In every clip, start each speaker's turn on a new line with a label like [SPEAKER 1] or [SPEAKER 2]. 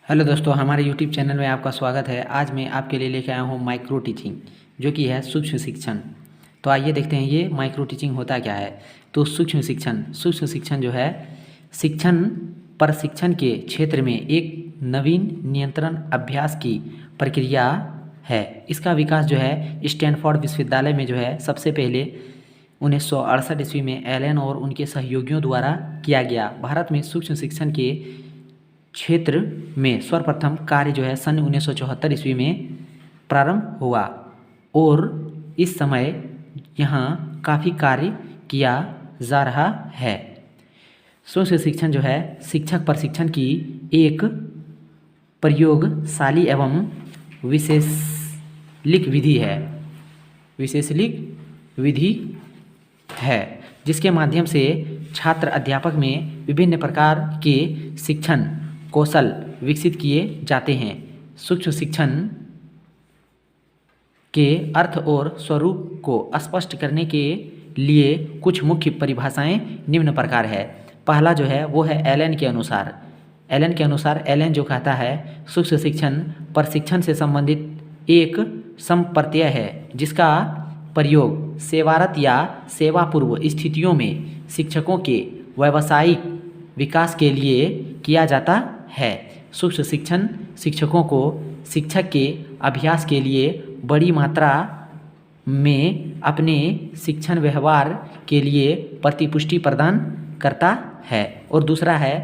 [SPEAKER 1] Hello दोस्तों, हमारे YouTube channel में आपका स्वागत है। आज मैं आपके लिए लेकर आया हूँ माइक्रो टीचिंग, जो कि है सूक्ष्म शिक्षण। तो आइए देखते हैं ये माइक्रो टीचिंग होता क्या है। तो सूक्ष्म शिक्षण जो है शिक्षण प्रशिक्षण के क्षेत्र में एक नवीन नियंत्रण अभ्यास की प्रक्रिया है। इसका विकास जो है स्टैनफोर्ड विश्वविद्यालय में जो है सबसे पहले 1968 ईस्वी में एलन और उनके सहयोगियों द्वारा किया गया। भारत में सूक्ष्म शिक्षण के क्षेत्र में सर्वप्रथम कार्य जो है सन 1974 ईस्वी में प्रारंभ हुआ और इस समय यहाँ काफ़ी कार्य किया जा रहा है। सूक्ष्म शिक्षण जो है शिक्षक प्रशिक्षण की एक प्रयोगशाली एवं विशेषलिक विधि है जिसके माध्यम से छात्र अध्यापक में विभिन्न प्रकार के शिक्षण कौशल विकसित किए जाते हैं। सूक्ष्म शिक्षण के अर्थ और स्वरूप को स्पष्ट करने के लिए कुछ मुख्य परिभाषाएं निम्न प्रकार है। पहला जो है वो है एलन के अनुसार एलन जो कहता है सूक्ष्म शिक्षण प्रशिक्षण से संबंधित एक संप्रत्यय है जिसका प्रयोग सेवारत या सेवापूर्व स्थितियों में शिक्षकों के व्यावसायिक विकास के लिए किया जाता है। सूक्ष्म शिक्षण शिक्षकों को शिक्षक के अभ्यास के लिए बड़ी मात्रा में अपने शिक्षण व्यवहार के लिए प्रतिपुष्टि प्रदान करता है। और दूसरा है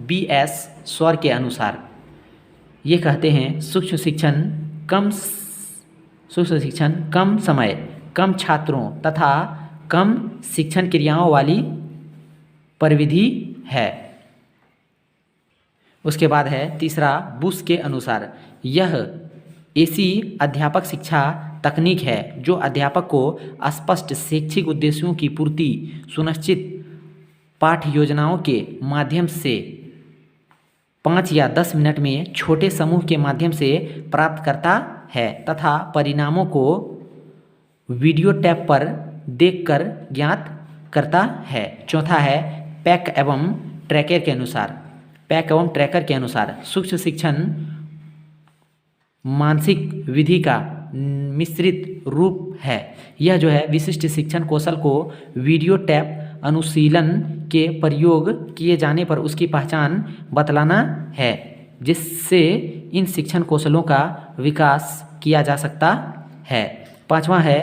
[SPEAKER 1] BS स्वर के अनुसार, ये कहते हैं सूक्ष्म शिक्षण कम समय, कम छात्रों तथा कम शिक्षण क्रियाओं वाली परिविधि है। उसके बाद है तीसरा बुश के अनुसार, यह ऐसी अध्यापक शिक्षा तकनीक है जो अध्यापक को स्पष्ट शैक्षिक उद्देश्यों की पूर्ति सुनिश्चित पाठ योजनाओं के माध्यम से 5 या 10 मिनट में छोटे समूह के माध्यम से प्राप्त करता है तथा परिणामों को वीडियो टैप पर देखकर ज्ञात करता है। चौथा है पैक एवं ट्रैकर के अनुसार सूक्ष्म शिक्षण मानसिक विधि का मिश्रित रूप है। यह जो है विशिष्ट शिक्षण कौशल को वीडियो टैप अनुशीलन के प्रयोग किए जाने पर उसकी पहचान बतलाना है जिससे इन शिक्षण कौशलों का विकास किया जा सकता है। पांचवा है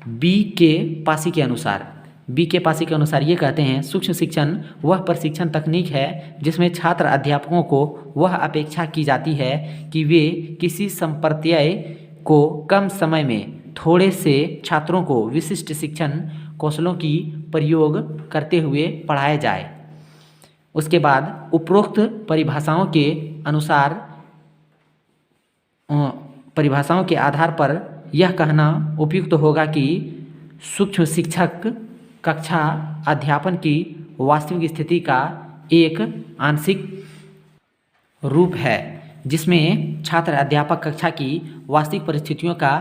[SPEAKER 1] बी के पासी के अनुसार ये कहते हैं सूक्ष्म शिक्षण वह प्रशिक्षण तकनीक है जिसमें छात्र अध्यापकों को वह अपेक्षा की जाती है कि वे किसी संप्रत्यय को कम समय में थोड़े से छात्रों को विशिष्ट शिक्षण कौशलों की प्रयोग करते हुए पढ़ाया जाए। उसके बाद उपरोक्त परिभाषाओं के आधार पर यह कहना उपयुक्त होगा कि सूक्ष्म शिक्षक कक्षा अध्यापन की वास्तविक स्थिति का एक आंशिक रूप है जिसमें छात्र अध्यापक कक्षा की वास्तविक परिस्थितियों का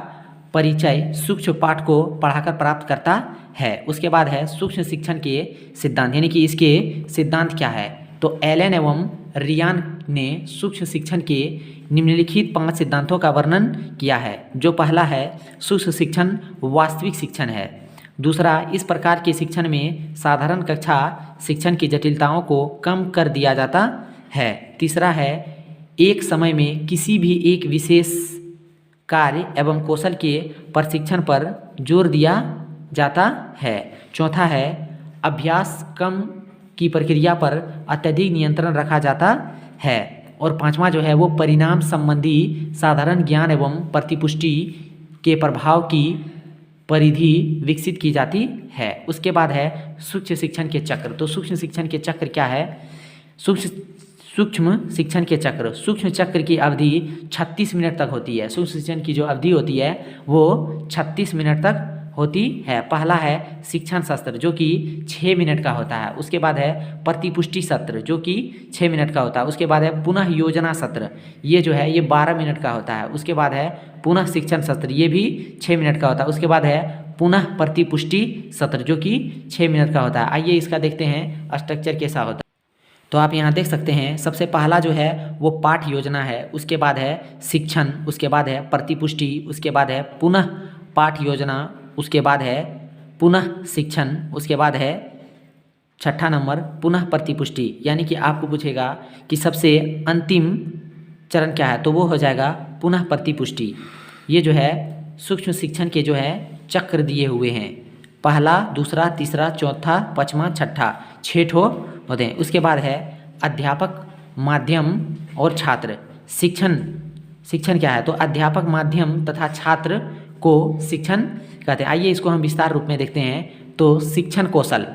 [SPEAKER 1] परिचय सूक्ष्म पाठ को पढ़ाकर प्राप्त करता है। उसके बाद है सूक्ष्म शिक्षण के सिद्धांत, यानी कि इसके सिद्धांत क्या है। तो एलन एवं रियान ने सूक्ष्म शिक्षण के निम्नलिखित 5 सिद्धांतों का वर्णन किया है। जो पहला है सूक्ष्म शिक्षण वास्तविक शिक्षण है। दूसरा, इस प्रकार के शिक्षण में साधारण कक्षा शिक्षण की जटिलताओं को कम कर दिया जाता है। तीसरा है एक समय में किसी भी एक विशेष कार्य एवं कौशल के प्रशिक्षण पर जोर दिया जाता है। चौथा है अभ्यास कम की प्रक्रिया पर अत्यधिक नियंत्रण रखा जाता है। और पांचवा जो है वो परिणाम संबंधी साधारण ज्ञान एवं प्रतिपुष्टि के प्रभाव की परिधि विकसित की जाती है। उसके बाद है सूक्ष्म शिक्षण के चक्र। तो सूक्ष्म शिक्षण के चक्र क्या है। सूक्ष्म शिक्षण के चक्र की अवधि 36 मिनट तक होती है। सूक्ष्म शिक्षण की जो अवधि होती है वो 36 मिनट तक होती है। पहला है शिक्षण सत्र जो कि 6 मिनट का होता है। उसके बाद है प्रतिपुष्टि सत्र जो कि 6 मिनट का होता है। उसके बाद है पुनः योजना सत्र, ये जो है ये 12 मिनट का होता है। उसके बाद है पुनः शिक्षण सत्र, ये भी 6 मिनट का होता है। उसके बाद है पुनः प्रतिपुष्टि सत्र जो कि 6 मिनट का होता है। आइए इसका देखते हैं स्ट्रक्चर कैसा होता है। तो आप यहाँ देख सकते हैं सबसे पहला जो है वो पाठ योजना है, उसके बाद है शिक्षण, उसके बाद है प्रतिपुष्टि, उसके बाद है पुनः पाठ योजना, उसके बाद है पुनः शिक्षण, उसके बाद है छठा नंबर पुनः प्रतिपुष्टि। यानी कि आपको पूछेगा कि सबसे अंतिम चरण क्या है, तो वो हो जाएगा पुनः प्रतिपुष्टि। ये जो है सूक्ष्म शिक्षण के जो है चक्र दिए हुए हैं, पहला, दूसरा, तीसरा, चौथा, पाँचवा, छठा, 6 ठो होते हैं। उसके बाद है अध्यापक, माध्यम और छात्र। शिक्षण क्या है, तो अध्यापक, माध्यम तथा छात्र को शिक्षण कहते हैं। आइए इसको हम विस्तार रूप में देखते हैं। तो शिक्षण कौशल,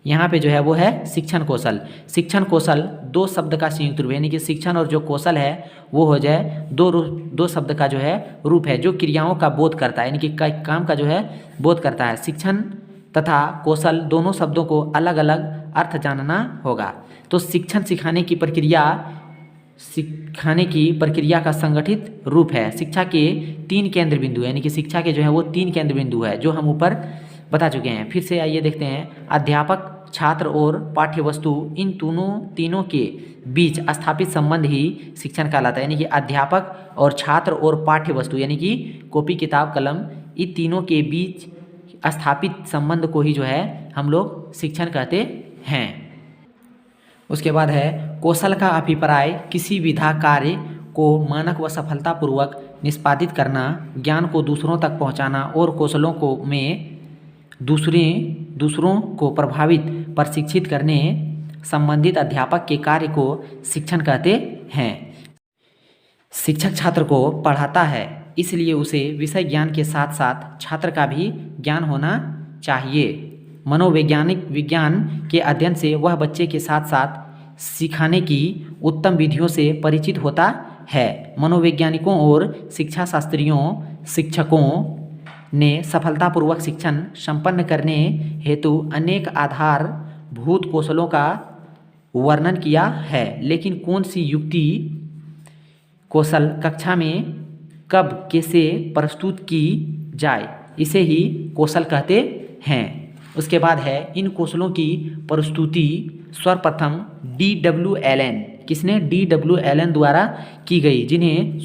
[SPEAKER 1] यहाँ पे जो है वो है शिक्षण कौशल। शिक्षण कौशल 2 शब्द का संयुक्त रूप है, यानी कि शिक्षण और जो कौशल है वो हो जाए 2 शब्द का जो है रूप है, जो क्रियाओं का बोध करता है, यानी कि काम का जो है बोध करता है। शिक्षण तथा कौशल दोनों शब्दों को अलग अलग अर्थ जानना होगा। तो शिक्षण सिखाने की प्रक्रिया का संगठित रूप है। शिक्षा के 3 केंद्र बिंदु है, यानी कि शिक्षा के जो है वो 3 केंद्र बिंदु है, जो हम ऊपर बता चुके हैं। फिर से आइए देखते हैं। अध्यापक, छात्र और पाठ्य वस्तु, इन तीनों के बीच स्थापित संबंध ही शिक्षण कहलाता है। यानी कि अध्यापक और छात्र और पाठ्य वस्तु, यानी कि कॉपी, किताब, कलम, इन तीनों के बीच स्थापित संबंध को ही जो है हम लोग शिक्षण कहते हैं। उसके बाद है कौशल का अभिप्राय किसी विधा कार्य को मानक व सफलतापूर्वक निष्पादित करना, ज्ञान को दूसरों तक पहुंचाना और कौशलों को में दूसरों को प्रभावित प्रशिक्षित करने संबंधित अध्यापक के कार्य को शिक्षण कहते हैं। शिक्षक छात्र को पढ़ाता है, इसलिए उसे विषय ज्ञान के साथ साथ छात्र का भी ज्ञान होना चाहिए। मनोवैज्ञानिक विज्ञान के अध्ययन से वह बच्चे के साथ साथ सिखाने की उत्तम विधियों से परिचित होता है। मनोवैज्ञानिकों और शिक्षा शास्त्रियों शिक्षकों ने सफलतापूर्वक शिक्षण संपन्न करने हेतु अनेक आधारभूत कौशलों का वर्णन किया है, लेकिन कौन सी युक्ति कौशल कक्षा में कब कैसे प्रस्तुत की जाए, इसे ही कौशल कहते हैं। उसके बाद है इन कौशलों की प्रस्तुति सर्वप्रथम D.W. एलन, किसने, D.W. एलन द्वारा की गई, जिन्हें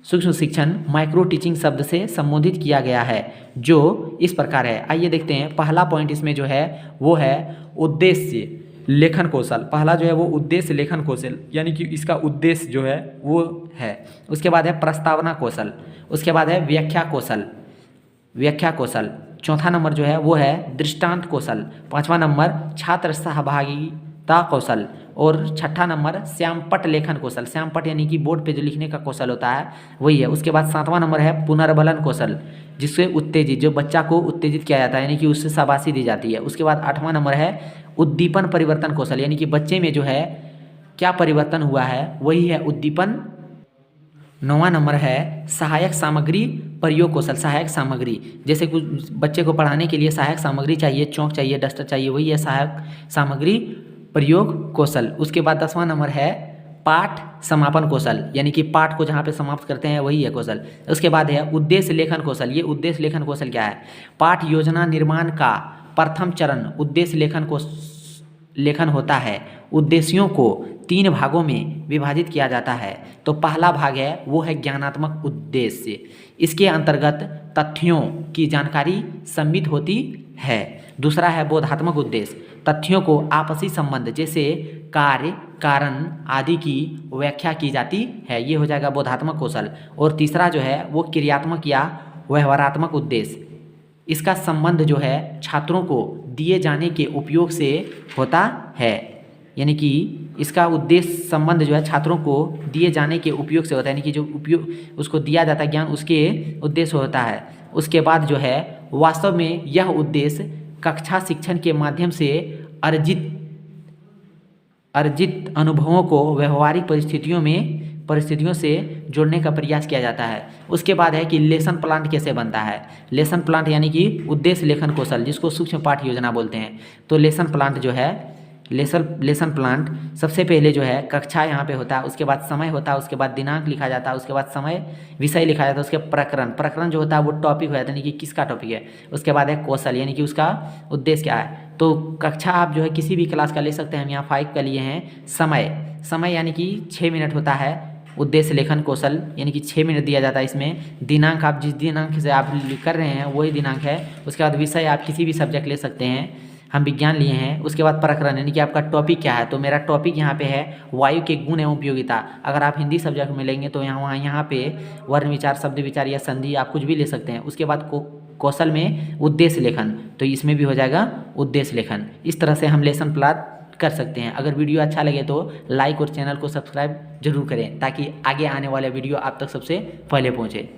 [SPEAKER 1] सूक्ष्म शिक्षण माइक्रो टीचिंग शब्द से संबोधित किया गया है, जो इस प्रकार है। आइए देखते हैं। पहला पॉइंट इसमें जो है वो है उद्देश्य लेखन कौशल। पहला जो है वो उद्देश्य लेखन कौशल, यानी कि इसका उद्देश्य जो है वो है। उसके बाद है प्रस्तावना कौशल, उसके बाद है व्याख्या कौशल। चौथा नंबर जो है वो है दृष्टांत कौशल। पाँचवा नंबर छात्र सहभागिता कौशल और छठा नंबर श्यामपट्ट लेखन कौशल। श्यामपट्ट यानी कि बोर्ड पे जो लिखने का कौशल होता है वही है। उसके बाद सातवां नंबर है पुनर्बलन कौशल, जिससे उत्तेजित, जो बच्चा को उत्तेजित किया जाता है, यानी कि उससे शाबाशी दी जाती है। उसके बाद आठवां नंबर है उद्दीपन परिवर्तन कौशल, यानी कि बच्चे में जो है क्या परिवर्तन हुआ है वही है उद्दीपन। नौवां नंबर है सहायक सामग्री प्रयोग कौशल। सहायक सामग्री, जैसे कुछ बच्चे को पढ़ाने के लिए सहायक सामग्री चाहिए, चौक चाहिए, डस्टर चाहिए, वही है सहायक सामग्री प्रयोग कौशल। उसके बाद 10वां नंबर है पाठ समापन कौशल, यानी कि पाठ को जहाँ पे समाप्त करते हैं वही है कौशल। उसके बाद है उद्देश्य लेखन कौशल। ये उद्देश्य लेखन कौशल क्या है, पाठ योजना निर्माण का प्रथम चरण उद्देश्य लेखन होता है। उद्देश्यों को 3 भागों में विभाजित किया जाता है। तो पहला भाग है वो है ज्ञानात्मक उद्देश्य, इसके अंतर्गत तथ्यों की जानकारी सम्मिलित होती है। दूसरा है बोधात्मक उद्देश्य, तथ्यों को आपसी संबंध जैसे कार्य, कारण आदि की व्याख्या की जाती है, ये हो जाएगा बोधात्मक कौशल। और तीसरा जो है वो क्रियात्मक या व्यवहारात्मक उद्देश्य, इसका संबंध जो है छात्रों को दिए जाने के उपयोग से होता है, यानी कि इसका उद्देश्य संबंध जो है छात्रों को दिए जाने के उपयोग से होता है, यानी कि जो उपयोग उसको दिया जाता है ज्ञान उसके उद्देश्य होता है। उसके बाद जो है वास्तव में यह उद्देश्य कक्षा शिक्षण के माध्यम से अर्जित अनुभवों को व्यवहारिक परिस्थितियों से जोड़ने का प्रयास किया जाता है। उसके बाद है कि लेसन प्लान कैसे बनता है। लेसन प्लान यानी कि उद्देश्य लेखन कौशल, जिसको सूक्ष्म पाठ योजना बोलते हैं। तो लेसन प्लान जो है लेसन प्लान सबसे पहले जो है कक्षा यहाँ पे होता है, उसके बाद समय होता है, उसके बाद दिनांक लिखा जाता है, उसके बाद समय विषय लिखा जाता है, उसके प्रकरण जो होता है वो टॉपिक हो जाता है, यानी कि किसका टॉपिक है। उसके बाद है कौशल, यानी कि उसका उद्देश्य क्या है। तो कक्षा आप जो है किसी भी क्लास का ले सकते हैं। हम यहाँ 5 का लिए हैं। समय यानी कि 6 मिनट होता है। उद्देश्य लेखन कौशल यानी कि 6 मिनट दिया जाता है इसमें। दिनांक आप जिस दिनांक से आप कर रहे हैं वही दिनांक है। उसके बाद विषय आप किसी भी सब्जेक्ट ले सकते हैं, हम विज्ञान लिए हैं। उसके बाद प्रकरण यानी कि आपका टॉपिक क्या है, तो मेरा टॉपिक यहाँ पे है वायु के गुण एवं उपयोगिता। अगर आप हिंदी सब्जेक्ट में लेंगे तो यहाँ पे वर्ण विचार, शब्द विचार या संधि आप कुछ भी ले सकते हैं। उसके बाद कौशल में उद्देश्य लेखन, तो इसमें भी हो जाएगा उद्देश्य लेखन। इस तरह से हम लेसन प्लान कर सकते हैं। अगर वीडियो अच्छा लगे तो लाइक और चैनल को सब्सक्राइब जरूर करें ताकि आगे आने वाले वीडियो आप तक सबसे पहले पहुँचे।